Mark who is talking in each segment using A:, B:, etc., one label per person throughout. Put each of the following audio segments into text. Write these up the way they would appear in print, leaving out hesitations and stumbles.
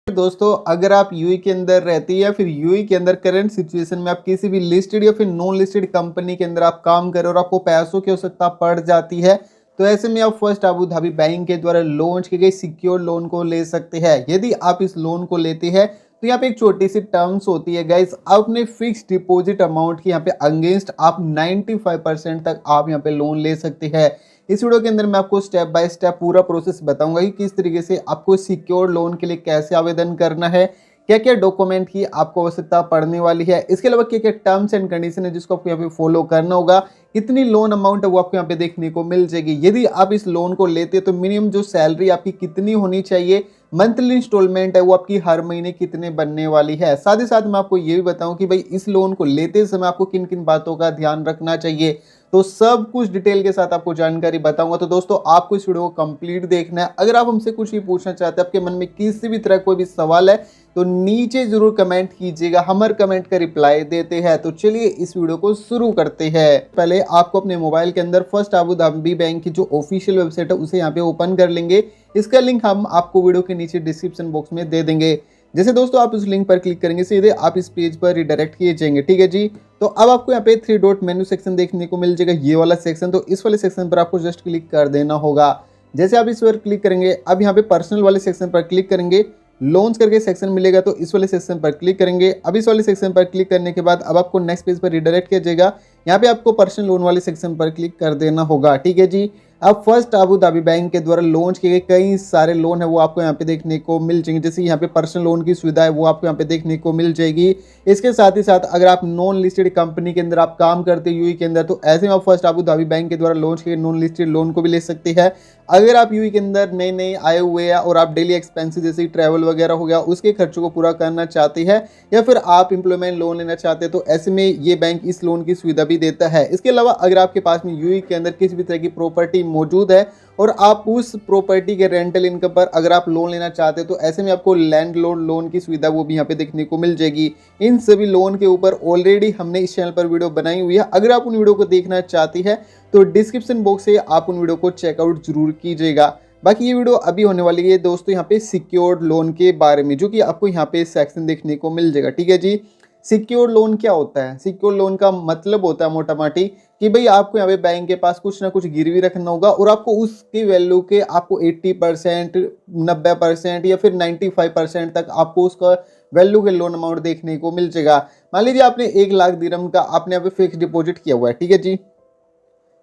A: दोस्तों अगर आप यूएई के अंदर रहते हैं या फिर यूएई के अंदर करंट सिचुएशन में आप किसी भी लिस्टेड या फिर नॉन लिस्टेड कंपनी के अंदर आप काम कर रहे हो और आपको पैसों की आवश्यकता पड़ जाती है, तो ऐसे में आप फर्स्ट अबू धाबी बैंक के द्वारा लॉन्च की गई सिक्योर लोन को ले सकते हैं। यदि आप इस लोन को लेते हैं तो यहाँ पे एक छोटी सी टर्म्स होती है गाइस, अपने फिक्स डिपॉजिट अमाउंट की यहाँ पे अगेंस्ट आप 95% तक आप यहाँ पे लोन ले सकते हैं। इस वीडियो के अंदर मैं आपको स्टेप बाय स्टेप पूरा प्रोसेस बताऊंगा कि किस तरीके से आपको सिक्योर लोन के लिए कैसे आवेदन करना है, क्या क्या डॉक्यूमेंट की आपको आवश्यकता पड़ने वाली है, इसके अलावा क्या क्या टर्म्स एंड कंडीशन है जिसको आपको यहाँ पे फॉलो करना होगा, कितनी लोन अमाउंट है वो आपको यहाँ पे देखने को मिल जाएगी। यदि आप इस लोन को लेते तो मिनिमम जो सैलरी आपकी कितनी होनी चाहिए, मंथली इंस्टॉलमेंट है वो आपकी हर महीने कितने बनने वाली है। साथ ही साथ मैं आपको ये भी बताऊं कि भाई इस लोन को लेते समय आपको किन किन बातों का ध्यान रखना चाहिए, तो सब कुछ डिटेल के साथ आपको जानकारी बताऊंगा। तो दोस्तों आपको इस वीडियो को कंप्लीट देखना है। अगर आप हमसे कुछ भी पूछना चाहते हैं, आपके मन में किसी भी तरह कोई भी सवाल है तो नीचे जरूर कमेंट कीजिएगा, हम हर कमेंट का रिप्लाई देते हैं। तो चलिए इस वीडियो को शुरू करते हैं। पहले आपको अपने मोबाइल के अंदर फर्स्ट अबू धाबी बैंक की जो ऑफिशियल वेबसाइट है उसे यहाँ पे ओपन कर लेंगे। इसका लिंक हम आपको वीडियो के नीचे डिस्क्रिप्शन बॉक्स में दे देंगे। जैसे दोस्तों आप उस लिंक पर क्लिक करेंगे सीधे आप इस पेज पर रिडायरेक्ट किए जाएंगे। ठीक है जी, तो अब आपको यहाँ पे 3 डॉट मेन्यू सेक्शन देखने को मिल जाएगा, ये वाला सेक्शन। तो इस वाले सेक्शन पर आपको जस्ट क्लिक कर देना होगा। जैसे आप इस पर क्लिक करेंगे, अब यहाँ पे पर्सनल वाले सेक्शन पर क्लिक करेंगे, लोन्स करके सेक्शन मिलेगा तो इस वाले सेक्शन पर क्लिक करेंगे। अब इस वाले सेक्शन पर क्लिक करने के बाद अब आपको नेक्स्ट पेज पर रिडायरेक्ट किया जाएगा। यहाँ पे आपको पर्सनल लोन वाले सेक्शन पर क्लिक कर देना होगा। ठीक है जी, अब फर्स्ट अबू धाबी बैंक के द्वारा लॉन्च किए गए कई सारे लोन है वो आपको यहाँ पे देखने को मिल जाएंगे। जैसे यहाँ पे पर्सनल लोन की सुविधा है वो आपको यहाँ पे देखने को मिल जाएगी। इसके साथ ही साथ अगर आप नॉन लिस्टेड कंपनी के अंदर आप काम करते हैं यूएई के अंदर, तो ऐसे में आप फर्स्ट अबू धाबी बैंक के द्वारा लॉन्च किए नॉन लिस्टेड लोन को भी ले सकते हैं। अगर आप यूएई के अंदर नए नए आए हुए हैं और आप डेली एक्सपेंसेस जैसे ट्रैवल वगैरह हो गया उसके खर्चों को पूरा करना चाहते हैं, या फिर आप एम्प्लॉयमेंट लोन लेना चाहते हैं, तो ऐसे में ये बैंक इस लोन की सुविधा भी देता है। इसके अलावा अगर आपके पास में यूएई के अंदर किसी भी तरह की प्रॉपर्टी मौजूद है और आप उस प्रॉपर्टी के रेंटल इनकम पर अगर आप लोन लेना चाहते हैं, तो ऐसे में आपको लैंडलॉर्ड लोन की सुविधा वो भी यहाँ पे देखने को मिल जाएगी। इन सभी लोन के ऊपर ऑलरेडी हमने इस चैनल पर वीडियो बनाई हुई है। अगर आप उन वीडियो को देखना चाहती है तो डिस्क्रिप्शन बॉक्स से आप उन वीडियो को चेकआउट जरूर कीजिएगा। बाकी ये वीडियो अभी होने वाली है दोस्तों यहाँ पे सिक्योर्ड लोन के बारे में, जो कि आपको यहाँ पे सेक्शन देखने को मिल जाएगा। ठीक है जी, सिक्योर लोन क्या होता है? सिक्योर लोन का मतलब होता है मोटा माटी कि भाई आपको यहाँ पे बैंक के पास कुछ ना कुछ गिरवी रखना होगा और आपको उसकी वैल्यू के आपको 80%, 90% या फिर 95% तक आपको उसका वैल्यू के लोन अमाउंट देखने को मिल जाएगा। मान लीजिए आपने 1 लाख दिरहम का आपने यहाँ पे फिक्स डिपॉजिट किया हुआ है। ठीक है जी,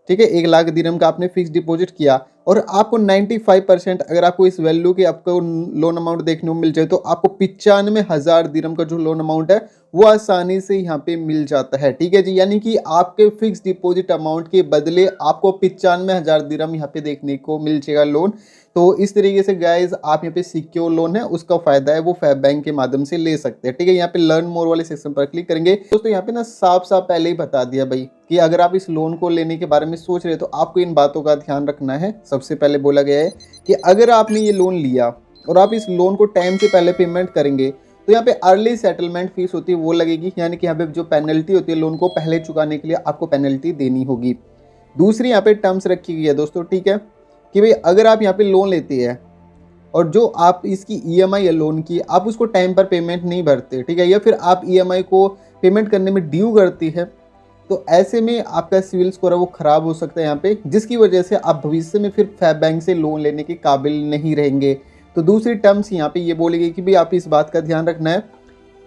A: ठीक है, 1 लाख दिरहम का आपने फिक्स डिपॉजिट किया और आपको 95% अगर आपको इस वैल्यू के आपको लोन अमाउंट देखने को मिल जाए, तो आपको 95,000 दिरहम का जो लोन अमाउंट है वो आसानी से यहाँ पे मिल जाता है। ठीक है जी, यानी कि आपके फिक्स डिपॉजिट अमाउंट के बदले आपको 95,000 दिरहम यहाँ पे देखने को मिल जाएगा लोन। तो इस तरीके से गाइज आप यहाँ पे सिक्योर लोन है उसका फायदा है वो फैब बैंक के माध्यम से ले सकते हैं। ठीक है, यहाँ पे लर्न मोर वाले सेक्शन पर क्लिक करेंगे। दोस्तों यहाँ पे ना साफ साफ पहले ही बता दिया भाई कि अगर आप इस लोन को लेने के बारे में सोच रहे हो तो आपको इन बातों का ध्यान रखना है। सबसे पहले बोला गया है कि अगर आपने ये लोन लिया और आप इस लोन को टाइम से पहले पेमेंट करेंगे तो यहाँ पे अर्ली सेटलमेंट फीस होती है वो लगेगी, यानी कि यहाँ पे जो पेनल्टी होती है लोन को पहले चुकाने के लिए आपको पेनल्टी देनी होगी। दूसरी यहाँ पे टर्म्स रखी गई है दोस्तों, ठीक है, कि भाई अगर आप यहाँ पे लोन लेते हैं और जो आप इसकी ईएमआई है लोन की आप उसको टाइम पर पेमेंट नहीं भरते, ठीक है, या फिर आप ईएमआई को पेमेंट करने में ड्यू करती है, तो ऐसे में आपका सिविल स्कोर है वो खराब हो सकता है यहाँ पे, जिसकी वजह से आप भविष्य में फिर फैब बैंक से लोन लेने के काबिल नहीं रहेंगे। तो दूसरी टर्म्स यहाँ पे ये बोली गई कि भाई आप इस बात का ध्यान रखना है।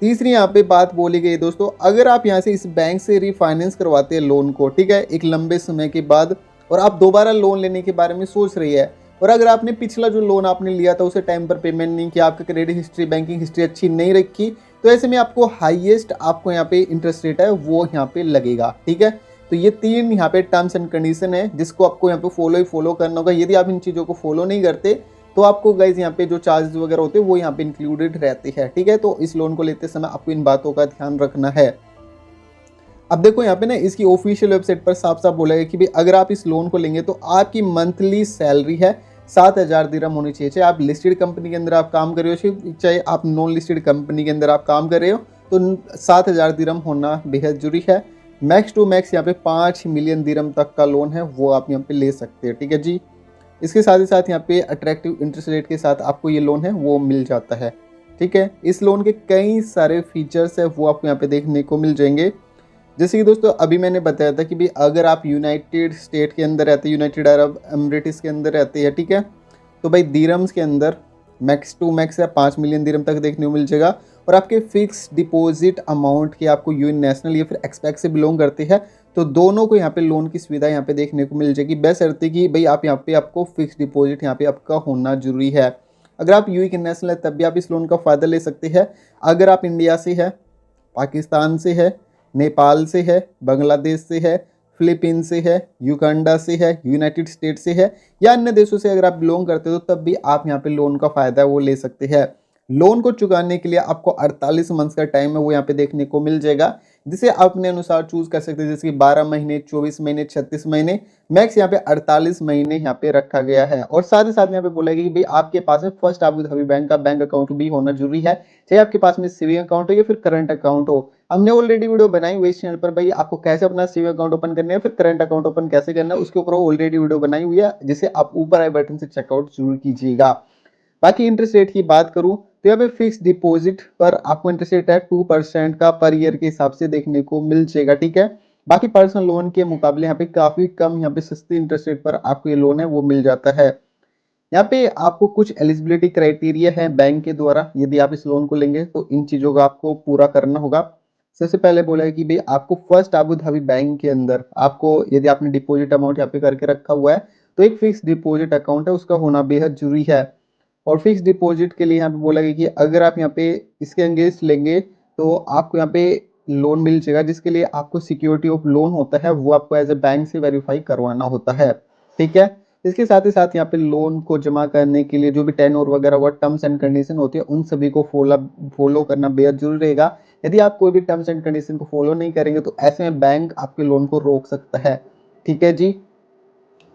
A: तीसरी यहाँ पे बात बोली गई दोस्तों, अगर आप यहाँ से इस बैंक से रिफाइनेंस करवाते हैं लोन को, ठीक है, एक लंबे समय के बाद, और आप दोबारा लोन लेने के बारे में सोच रही है, और अगर आपने पिछला जो लोन आपने लिया था उसे टाइम पर पेमेंट नहीं किया, आपका क्रेडिट हिस्ट्री बैंकिंग हिस्ट्री अच्छी नहीं रखी, तो ऐसे में आपको हाईएस्ट आपको यहाँ पे इंटरेस्ट रेट है वो यहाँ पे लगेगा। ठीक है, तो ये 3 यहाँ पे टर्म्स एंड कंडीशन है जिसको आपको यहाँ पे फॉलो करना होगा। यदि आप इन चीज़ों को फॉलो नहीं करते तो आपको गाइज यहाँ पे जो चार्जेस वगैरह होते हैं वो यहाँ पे इंक्लूडेड रहते हैं। ठीक है, तो इस लोन को लेते समय आपको इन बातों का ध्यान रखना है। अब देखो यहाँ पे ना इसकी ऑफिशियल वेबसाइट पर साफ साफ बोला गया कि भाई अगर आप इस लोन को लेंगे तो आपकी मंथली सैलरी है 7,000 दिरहम होनी चाहिए। चाहे आप लिस्टेड कंपनी के अंदर आप काम कर रहे हो, चाहे आप नॉन लिस्टेड कंपनी के अंदर आप काम कर रहे हो, तो 7,000 दिरहम होना बेहद जरूरी है। मैक्स टू मैक्स यहाँ पे 5 मिलियन दिरहम तक का लोन है वो आप यहाँ पे ले सकते हैं। ठीक है जी, इसके साथ ही साथ यहाँ पे अट्रैक्टिव इंटरेस्ट रेट के साथ आपको ये लोन है वो मिल जाता है। ठीक है। इस लोन के कई सारे फीचर्स है वो आपको यहाँ पे देखने को मिल जाएंगे। जैसे कि दोस्तों अभी मैंने बताया था कि भाई अगर आप यूनाइटेड स्टेट के अंदर रहते हैं, यूनाइटेड अरब अमीरातीस के अंदर रहते हैं, ठीक है, तो भाई दिरम्स के अंदर मैक्स टू मैक्स या 5 मिलियन दिरम तक देखने को मिल जाएगा। और आपके फिक्स डिपॉजिट अमाउंट की आपको यूएन नेशनल या फिर एक्सपैक्ट से बिलोंग करते हैं तो दोनों को यहाँ पे लोन की सुविधा यहाँ पे देखने को मिल जाएगी। बशर्ते कि भाई आप यहाँ पे आपको फिक्स डिपॉजिट यहाँ पे आपका होना जरूरी है। अगर आप यूए के नेशनल है तब भी आप इस लोन का फ़ायदा ले सकते हैं। अगर आप इंडिया से है, पाकिस्तान से है, नेपाल से है, बांग्लादेश से है, फिलीपीन से है, युगांडा से है, यूनाइटेड स्टेट से है या अन्य देशों से अगर आप बिलोंग करते हो तो तब भी आप यहाँ पे लोन का फ़ायदा वो ले सकते हैं। लोन को चुकाने के लिए आपको 48 मंथ्स का टाइम है वो यहाँ पे देखने को मिल जाएगा, जिसे आप अपने अनुसार चूज कर सकते हैं, जैसे कि 12 महीने, 24 महीने, 36 महीने, मैक्स यहाँ पे 48 महीने यहाँ पे रखा गया है। और साथ ही साथ यहाँ पे बोला गया कि भाई आपके पास में फर्स्ट अबू धाबी बैंक का बैंक अकाउंट भी होना जरूरी है, चाहे आपके पास में सेविंग अकाउंट हो या फिर करंट अकाउंट हो। हमने ऑलरेडी वीडियो बनाई हुई इस चैनल पर, भाई आपको कैसे अपना सेविंग अकाउंट ओपन करना है फिर करंट अकाउंट ओपन कैसे करना है उसके ऊपर ऑलरेडी वीडियो बनाई हुई है, जिसे आप ऊपर आई बटन से चेकआउट जरूर कीजिएगा। बाकी इंटरेस्ट रेट की बात करूं तो यहाँ पे फिक्स डिपॉजिट पर आपको इंटरेस्ट रेट है 2% का पर ईयर के हिसाब से देखने को मिल जाएगा, ठीक है। बाकी पर्सनल लोन के मुकाबले यहाँ पे काफी कम यहाँ पे सस्ती इंटरेस्ट रेट पर आपको ये लोन है वो मिल जाता है। यहाँ पे आपको कुछ एलिजिबिलिटी क्राइटेरिया है बैंक के द्वारा, यदि आप इस लोन को लेंगे तो इन चीजों का आपको पूरा करना होगा। सबसे पहले बोला है कि भाई आपको फर्स्ट अबू धाबी बैंक के अंदर आपको, यदि आपने डिपॉजिट अमाउंट यहाँ पे करके रखा हुआ है तो एक फिक्स डिपॉजिट अकाउंट है उसका होना बेहद जरूरी है। और फिक्स डिपॉजिट के लिए यहाँ पे बोला गया कि अगर आप यहाँ पे इसके अगेंस्ट लेंगे तो आपको यहाँ पे लोन मिल जाएगा, जिसके लिए आपको सिक्योरिटी ऑफ लोन होता है वो आपको एज ए बैंक से वेरीफाई करवाना होता है, ठीक है। इसके साथ ही साथ यहाँ पे लोन को जमा करने के लिए जो भी टेन्योर वगैरह वो टर्म्स एंड कंडीशन होती है उन सभी को फॉलो करना बेहद जरूरी रहेगा। यदि आप कोई भी टर्म्स एंड कंडीशन को फॉलो नहीं करेंगे तो ऐसे में बैंक आपके लोन को रोक सकता है, ठीक है जी।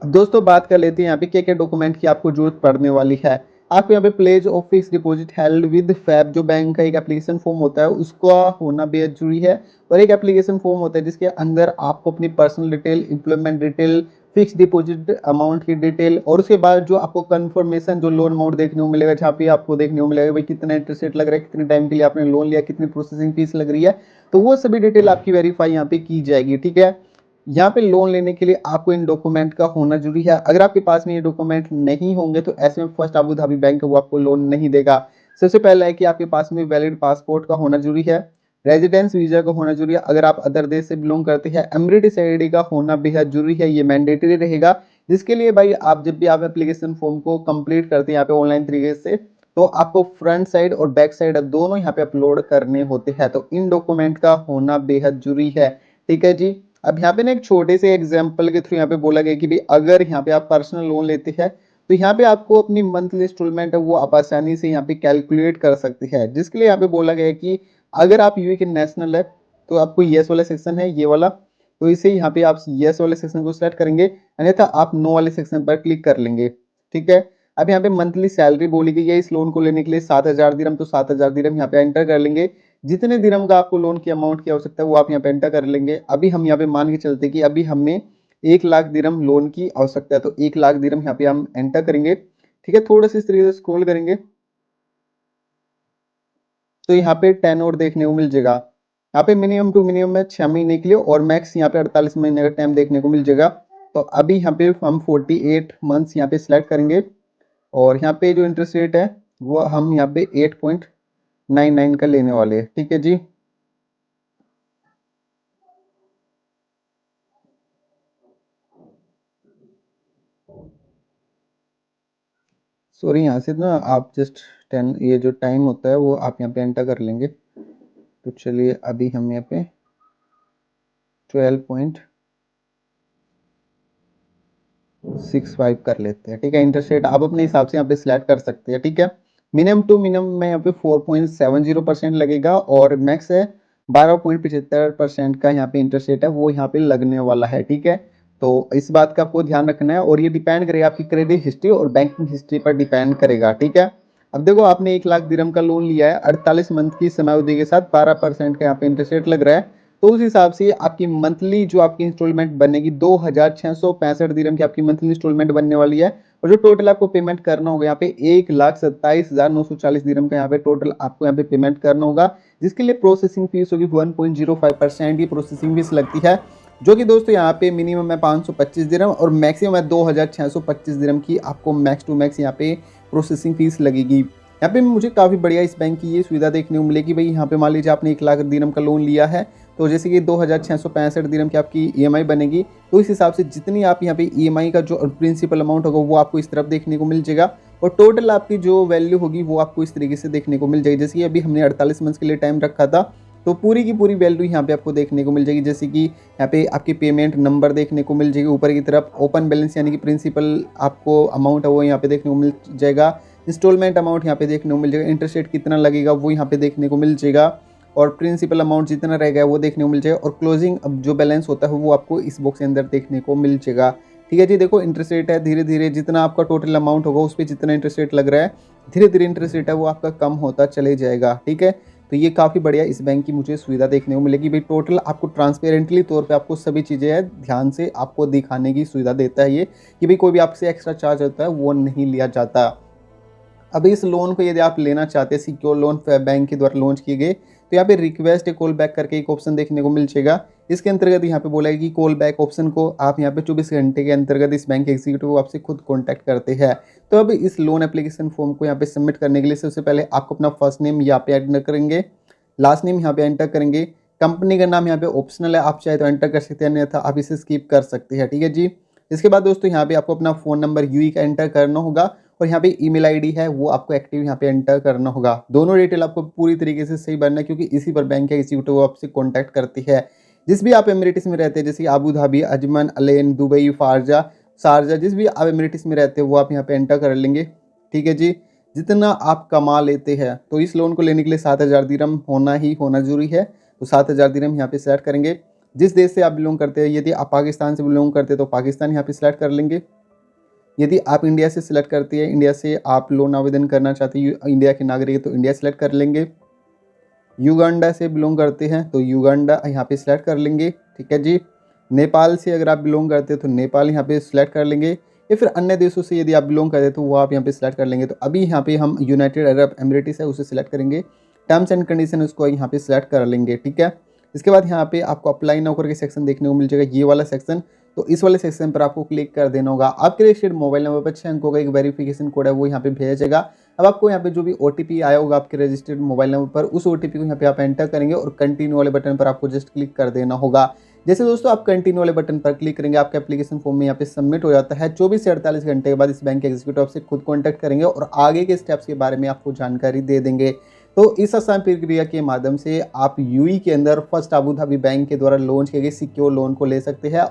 A: अब दोस्तों बात कर लेते हैं यहाँ पे क्या क्या डॉक्यूमेंट की आपको जरूरत पड़ने वाली है। आपको यहाँ पे pledge of fix deposit held with FAB जो बैंक का एक एप्लीकेशन फॉर्म होता है उसका होना बेहद जरूरी है। और एक एप्लीकेशन फॉर्म होता है जिसके अंदर आपको अपनी personal detail, employment detail, fix deposit amount की डिटेल और उसके बाद जो आपको कंफर्मेशन जो लोन अमाउंट देखने को मिलेगा, जहाँ पे आपको देखने को मिलेगा भाई कितना इंटरेस्ट रेट लग रहा है, कितने टाइम के लिए आपने लोन लिया, कितनी प्रोसेसिंग फीस लग रही है, तो वो सभी डिटेल आपकी वेरीफाई यहाँ पे की जाएगी, ठीक है। यहाँ पे लोन लेने के लिए आपको इन डॉक्यूमेंट का होना जरूरी है। अगर आपके पास में ये डॉक्यूमेंट नहीं होंगे तो ऐसे में फर्स्ट अबू धाबी बैंक वो आपको लोन नहीं देगा। सबसे पहला है कि आपके पास में वैलिड पासपोर्ट का होना जरूरी है, रेजिडेंस वीजा का होना जरूरी है, अगर आप अदर देश से बिलोंग करते हैं एमिरेट्स आईडी का होना बेहद जरूरी है, ये मैंडेटरी रहेगा। जिसके लिए भाई आप जब भी आप एप्लीकेशन फॉर्म को कंप्लीट करते हैं यहाँ पे ऑनलाइन तरीके से तो आपको फ्रंट साइड और बैक साइड दोनों यहाँ पे अपलोड करने होते हैं, तो इन डॉक्यूमेंट का होना बेहद जरूरी है, ठीक है जी। अब यहाँ पे ना एक छोटे से एग्जाम्पल के थ्रू यहाँ पे बोला गया कि भाई अगर यहाँ पे आप पर्सनल लोन लेते हैं तो यहाँ पे आपको अपनी मंथली इंस्टॉलमेंट है वो आप आसानी से यहाँ पे कैलकुलेट कर सकते हैं, जिसके लिए यहाँ पे बोला गया है कि अगर आप यूए के नेशनल है तो आपको यस वाला सेक्शन है ये वाला, तो इसे यहाँ पे आप यस वाले सेक्शन को सिलेक्ट करेंगे, अन्यथा आप नो वाले सेक्शन पर क्लिक कर लेंगे, ठीक है। अब यहाँ पे मंथली सैलरी बोली गई है इस लोन को लेने के लिए 7,000 दिरहम, तो 7,000 दिरहम यहाँ पे एंटर कर लेंगे। जितने दिरहम का आपको लोन की अमाउंट की आवश्यकता है वो आप यहाँ पे एंटर कर लेंगे। अभी हम यहाँ पे मान के चलते कि अभी हमें 1,00,000 दिरहम लोन की आवश्यकता है तो 1,00,000 दिरहम यहाँ पे हम एंटर करेंगे, ठीक है। थोड़ा सा इस तरीके से स्क्रॉल करेंगे तो यहाँ पे 10 और देखने को मिल जाएगा। यहाँ पे मिनिमम टू मिनिमम है 6 महीने के लिए और मैक्स यहाँ पे 48 महीने का टाइम देखने को मिल जाएगा। तो अभी यहाँ पे हम 48 मंथ्स यहाँ पे सिलेक्ट करेंगे और यहाँ पे जो इंटरेस्ट रेट है वो हम यहाँ पे 8.99 का लेने वाले हैं, ठीक है जी। सॉरी यहाँ से ना आप जस्ट 10 ये जो टाइम होता है वो आप यहाँ पे एंटर कर लेंगे। तो चलिए अभी हम यहाँ पे 12.65 कर लेते हैं, ठीक है। इंटरेस्ट रेट आप अपने हिसाब से यहाँ पे सिलेक्ट कर सकते हैं, ठीक है। मिनिमम टू मिनिमम में यहाँ पे 4.70% लगेगा और मैक्स है 12.75% का यहाँ पे इंटरेस्ट रेट है वो यहाँ पे लगने वाला है, ठीक है। तो इस बात का आपको ध्यान रखना है और ये डिपेंड करेगा आपकी क्रेडिट हिस्ट्री और बैंकिंग हिस्ट्री पर डिपेंड करेगा, ठीक है। अब देखो आपने 1,00,000 दिरहम का लोन लिया है 48 मंथ की समयावधि के साथ 12% का यहाँ पे इंटरेस्ट रेट लग रहा है। तो उस हिसाब से आपकी मंथली जो आपकी इंस्टॉलमेंट बनेगी 2,665 दिरहम की आपकी मंथली इंस्टॉलमेंट बनने वाली है। और जो टोटल आपको पेमेंट करना होगा यहाँ पे 1,27,940 दिरहम का यहाँ पे टोटल आपको यहाँ पे पेमेंट करना होगा, जिसके लिए प्रोसेसिंग फीस होगी 1.05% की प्रोसेसिंग फीस लगती है, जो कि दोस्तों यहाँ पे मिनिमम है 525 दिरहम और मैक्सिमम है 2,625 दिरहम की आपको मैक्स टू मैक्स यहाँ पे प्रोसेसिंग फीस लगेगी। यहाँ पे मुझे काफ़ी बढ़िया इस बैंक की ये सुविधा देखने को मिलेगी। भाई यहाँ पे मान लीजिए आपने 1 लाख दिरहम का लोन लिया है, तो जैसे कि 2,665 दिरहम की आपकी ईएमआई बनेगी, तो इस हिसाब से जितनी आप यहाँ पे ईएमआई का जो प्रिंसिपल अमाउंट होगा वो आपको इस तरफ देखने को मिल जाएगा और टोटल आपकी जो वैल्यू होगी वो आपको इस तरीके से देखने को मिल जाएगी। जैसे कि अभी हमने 48 मंथ्स के लिए टाइम रखा था, तो पूरी की पूरी वैल्यू यहाँ पे आपको देखने को मिल जाएगी। जैसे कि यहाँ पे आपकी पेमेंट नंबर देखने को मिल जाएगी, ऊपर की तरफ ओपन बैलेंस यानी कि प्रिंसिपल आपको अमाउंट है वो यहाँ पे देखने को मिल जाएगा, इंस्टॉलमेंट अमाउंट यहाँ पे देखने को मिल जाएगा, इंटरेस्ट रेट कितना लगेगा वो यहाँ पे देखने को मिल जाएगा और प्रिंसिपल अमाउंट जितना रहेगा वो देखने को मिल जाएगा और क्लोजिंग जो बैलेंस होता है वो आपको इस बॉक्स के अंदर देखने को मिल जाएगा। ठीक है जी, देखो इंटरेस्ट रेट है, धीरे धीरे जितना आपका टोटल अमाउंट होगा उस पर जितना इंटरेस्ट रेट लग रहा है, धीरे धीरे इंटरेस्ट रेट है वो आपका कम होता चले जाएगा। ठीक है, तो ये काफ़ी बढ़िया इस बैंक की मुझे सुविधा देखने को मिलेगी। भाई टोटल आपको ट्रांसपेरेंटली तौर पे आपको सभी चीज़ें है ध्यान से आपको दिखाने की सुविधा देता है ये, कि भाई कोई भी आपसे एक्स्ट्रा चार्ज होता है वो नहीं लिया जाता। अब इस लोन को यदि आप लेना चाहते हैं, सिक्योर लोन बैंक के द्वारा लॉन्च किए गए, तो यहाँ पे रिक्वेस्ट ए कॉल बैक करके एक ऑप्शन देखने को मिल जाएगा। इसके अंतर्गत यहाँ पे बोला है कि कॉल बैक ऑप्शन को आप यहाँ पे 24 घंटे के अंतर्गत इस बैंक एग्जीक्यूटिव आपसे खुद कॉन्टैक्ट करते हैं। तो अब इस लोन एप्लीकेशन फॉर्म को यहाँ पे सबमिट करने के लिए सबसे पहले आपको अपना फर्स्ट नेम यहाँ पे एंटर करेंगे, लास्ट नेम यहाँ पे एंटर करेंगे, कंपनी का नाम यहाँ पे ऑप्शनल है, आप चाहे तो एंटर कर सकते हैं, अन्यथा आप इसे स्किप कर सकते हैं। ठीक है जी, इसके बाद दोस्तों यहाँ पे आपको अपना फ़ोन नंबर यूई का एंटर करना होगा और यहाँ पे ईमेल आईडी है वो आपको एक्टिव यहाँ पे एंटर करना होगा। दोनों डिटेल आपको पूरी तरीके से सही भरना है, क्योंकि इसी पर बैंक एग्जीक्यूटिव आपसे कॉन्टैक्ट करती है। जिस भी आप एमिरेट्स में रहते हैं, जैसे Abu Dhabi, Ajman, Al Ain, Dubai, फारजा, शारजा, जिस भी आप एमिरेट्स में रहते हैं वो आप यहाँ पे एंटर कर लेंगे। ठीक है जी, जितना आप कमा लेते हैं, तो इस लोन को लेने के लिए 7,000 दिरहम होना जरूरी है, तो 7,000 दिरहम यहाँ पे सेलेक्ट करेंगे। जिस देश से आप बिलोंग करते हैं, यदि आप पाकिस्तान से बिलोंग करते हैं तो पाकिस्तान यहाँ पे सिलेक्ट कर लेंगे। यदि आप इंडिया से सिलेक्ट करते हैं, इंडिया से आप लोन आवेदन करना चाहते हैं, इंडिया के नागरिक है तो इंडिया सेलेक्ट कर लेंगे। युगांडा से बिलोंग करते हैं तो युगांडा यहाँ पे सिलेक्ट कर लेंगे। ठीक है जी, नेपाल से अगर आप बिलोंग करते हैं तो नेपाल यहाँ पे सिलेक्ट कर लेंगे, या फिर अन्य देशों से यदि आप बिलोंग करते हैं तो वो आप यहाँ पे सिलेक्ट कर लेंगे। तो अभी यहाँ पे हम यूनाइटेड अरब एमिरेट्स है उसे सिलेक्ट करेंगे, टर्म्स एंड कंडीशन उसको यहाँ पे सिलेक्ट कर लेंगे। ठीक है, इसके बाद यहाँ पे आपको अप्लाई नाउ करके सेक्शन देखने को मिल जाएगा, ये वाला सेक्शन। तो इस वाले सेक्शन पर आपको क्लिक कर देना होगा। आपके रजिस्टर्ड मोबाइल नंबर पर 6 अंकों का एक वेरिफिकेशन कोड है वो यहाँ पे भेजा जाएगा। अब आपको यहाँ पे जो भी OTP आया होगा आपके रजिस्टर्ड मोबाइल नंबर पर, उस OTP को यहाँ पे आप एंटर करेंगे और कंटिन्यू वाले बटन पर आपको जस्ट क्लिक कर देना होगा। जैसे दोस्तों आप कंटिन्यू वाले बटन पर क्लिक करेंगे, आपका एप्लीकेशन फॉर्म में यहाँ पे सबमिट हो जाता है। 24 से 48 घंटे के बाद इस बैंक के एग्जीक्यूटिव आपसे खुद कॉन्टैक्ट करेंगे और आगे के स्टेप्स के बारे में आपको जानकारी दे देंगे। तो इस आसान प्रक्रिया के माध्यम से आप यूएई के अंदर फर्स्ट अबू धाबी बैंक के द्वारा लॉन्च किए गए सिक्योर लोन को ले सकते हैं।